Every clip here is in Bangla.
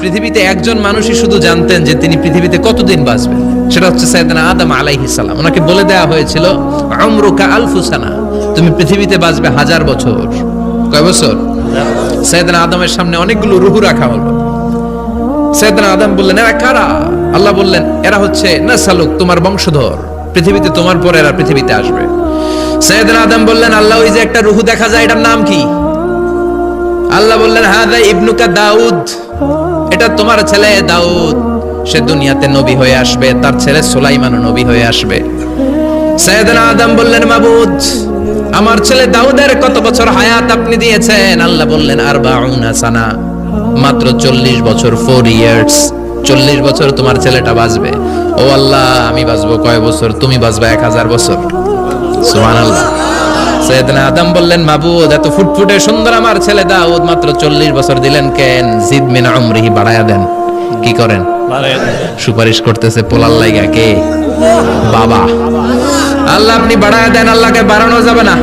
পৃথিবীতে একজন মানুষই শুধু জানতেন যে তিনি পৃথিবীতে কতদিন বাঁচবেন, সেটা হচ্ছে সাইয়েদনা আদম আলাইহিস সালাম। ওনাকে বলে দেওয়া হয়েছিল উমরুকা আলফু সানা, তুমি পৃথিবীতে বাঁচবে 1000 বছর। কয় বছর? সাইয়েদনা আদমের সামনে অনেকগুলো রূহ রাখা হলো। সাইয়েদনা আদম বললেন, এরা কারা? আল্লাহ বললেন, এরা হচ্ছে নাসালুক, তোমার বংশধর, পৃথিবীতে তোমার পরে এরা পৃথিবীতে আসবে। সাইয়েদনা আদম বললেন, আল্লাহ ওই যে একটা রূহ দেখা যায়, এটার নাম কি? আল্লাহ বললেন, হাযা ইবনুকা দাউদ, এটা তোমার ছেলে দাউদ, সে দুনিয়াতে নবী হয়ে আসবে, তার ছেলে সুলাইমানও নবী হয়ে আসবে। সাইয়েদনা আদম বললেন, মাবুদ, আমার ছেলে দাউদের কত বছর হায়াত আপনি দিয়েছেন? আল্লাহ বললেন, 40 সানা, মাত্র 40 বছর, 4 ইয়ার্স, 40 বছর তোমার ছেলেটা বাঁচবে। ও আল্লাহ, আমি বাঁচবো কয় বছর? তুমি বাঁচবা 1000 বছর। সুবহানাল্লাহ। সাইয়েদনা আদম বললেন, মাবুদ, এত ফুটফুটে সুন্দর আমার ছেলে দাউদ, মাত্র 40 বছর দিলেন কেন? জিদ মিন উমরিহি, বাড়ায়া দেন। কি করেন? সুপারিশ করতেছে পোলার লাইগা কে? বাবা। আল্লাহ আপনি বাড়ায়া দেন, আল্লাহকে বাড়ানো যাবে না।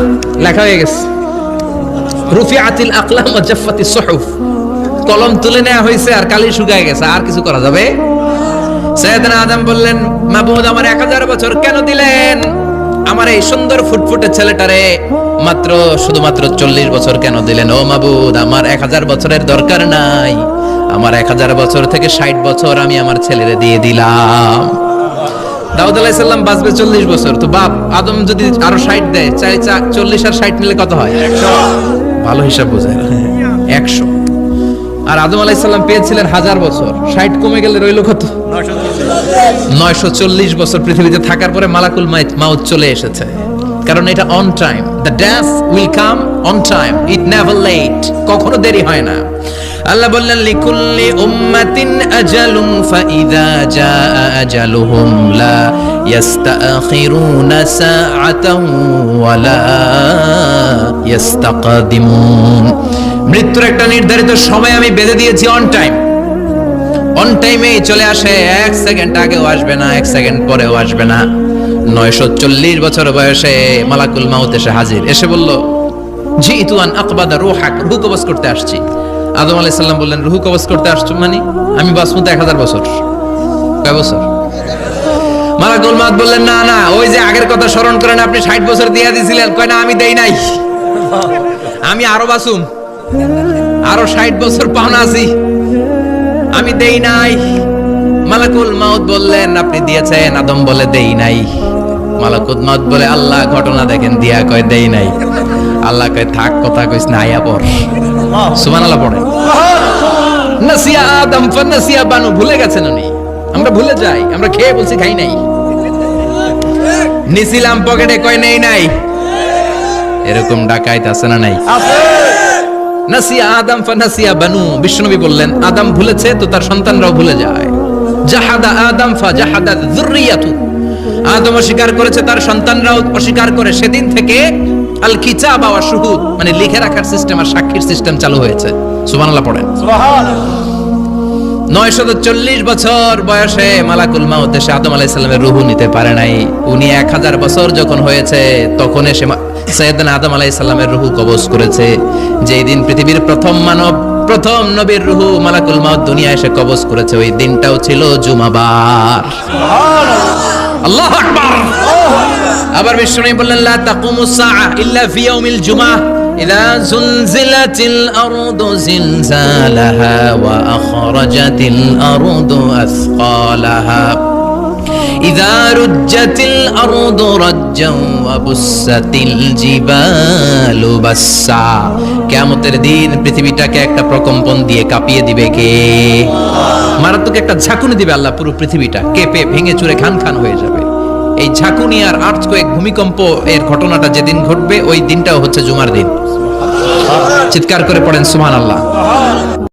লেখা হয়ে গেছে, রুফিআতিল আকলাম ওয়া জাফফাতিস সুহুফ, কলম তুলে নেওয়া হয়েছে আর কালি শুকায় গেছে, আর কিছু করা যাবে? সাইয়েদনা আদম বললেন, মাবুদ, আমার 1000 বছর কেন দিলেন? আমার এই সুন্দর ফুটফুটে ছেলেটারে মাত্র শুধুমাত্র 40 বছর কেন দিলেন? ও মাবুদ, আমার 1000 বছরের দরকার নাই, আমার 1000 বছর থেকে 60 বছর আমি আমার ছেলেরে দিয়ে দিলাম। দাউদ আলাইহিস সালাম বাঁচবে 40 বছর, তো বাপ আদম যদি আরো 60 দেয়, 40 আর 60 নিলে কত হয়? 100। ভালো হিসাব বোঝে, 100। আর আদম আলাইহিস সালাম পেয়েছিলেন 1000 বছর, 60 কমে গেলে রইল কত? 940 বছর পৃথিবীতে থাকার পরে মালাকুল মাউত চলে এসেছে, কারণ এটা on time. The death will come on time, it never late, কখনো দেরি হয় না। আল্লাহ বললেন, লিকুল্লি উম্মাতিন আজালুন ফাইযা জাআ আজালুহুম লা ইস্তাখিরুনা সাআতান ওয়া লা ইস্তাকদিমুন। মৃত্যুর একটা নির্ধারিত সময় আমি বেঁধে দিয়েছি, অন টাইম। অন টাইমেই চলে আসে, 1 সেকেন্ড আগেও আসবে না, 1 সেকেন্ড পরেও আসবে না। 940 বছর বয়সে মালাকুল মাউত এসে হাজির, এসে বলল, জিতু আন আকবাদা রূহাক, রূহ কবজ করতে আসছি। আদম আলাইহিস সালাম বললেন, রূহ কবজ করতে আসছো মানে? আমি বাঁচবো তো 1000 বছর। কয় বছর? মালাকুল মাউত বললেন, না না, ওই যে আগের কথা স্মরণ করেন, আপনি 60 বছর দিয়ে দিয়েছিলেন। কয় না, আমি দেই নাই, আমি আরো বাঁচুম, আরো 60 বছর পাওনা আছি, আমি দেই নাই। মালাকুল মাউত বললেন, আপনি দিয়েছেন। আদম বলে, দেই নাই। মালাকুল মাউত বলে, আল্লাহ ঘটনা দেখেন, দিয়া কয় দেই নাই। আল্লাহ কয়, থাক, কথা কইস না, আয়া পড়। সুবহানাল্লাহ পড়ে। নাসিয়া আদম ফানাসিয়া বানু, ভুলে গেছেন উনি। আমরা ভুলে যাই, আমরা খেয়ে বলছি খাই নাই, নিছিলাম পকেটে, কয় নেই নাই। এরকম ডাকাইত আছে না নাই? নাসিয়া আদম ফানাসিয়া বানু, বিশ্বনবী বললেন, আদম ভুলেছে তো তার সন্তানরাও ভুলে যায়। জাহাদা আদম ফাজাহাদাত যুররিয়াতু, আদম অস্বীকার করেছে, তার সন্তানরাও অস্বীকার করে। সেদিন থেকে আল কিতাব ওয়া শুহুদ, মানে লিখে রাখার সিস্টেম আর সাক্ষীর সিস্টেম চালু হয়েছে। সুবহানাল্লাহ পড়েন। সুবহানাল্লাহ। 940 বছর বয়সে মালাকুল মাউত এসে আদম আলাইহিস সালামের রূহ নিতে পারে নাই। উনি 1000 বছর যখন হয়েছে, তখন এসে সাইয়েদনা আদম আলাইহিস সালামের রূহ কবজ করেছে। যেই দিন পৃথিবীর প্রথম মানব, প্রথম নবীর রূহ মালাকুল মাউত দুনিয়া এসে কবজ করেছে, ওই দিনটাও ছিল জুমাবার। সুবহানাল্লাহ, আল্লাহু আকবার। আবার বিশ্বনবী বললেন, লা তাকুমুস সাআ ইল্লা ফি ইয়াউমিল জুমআহ ইযা যুলজিলাতিল আরদু জিলজালাহা ওয়া আখরাজাতিল আরদু আসকালাহা ইযা রুজ্জাতিল আরদু রাজ্জান ওয়া বুসাতিল জিবালু বাসসা। কিয়ামতের দিন পৃথিবীটাকে একটা প্রকম্পন দিয়ে কাঁপিয়ে দিবে কে? মারাত্মক একটা ঝাঁকুনি দিবে আল্লাহ, পুরো পৃথিবীটা কেঁপে ভেঙে চুরে খান খান হয়ে যাবে। এই ঝাঁকুনি আর আর্থকোয়েক, ভূমিকম্প এর ঘটনাটা যেদিন ঘটবে, ওই দিনটাও হচ্ছে জুমার দিন। চিৎকার করে পড়েন সুবহানাল্লাহ।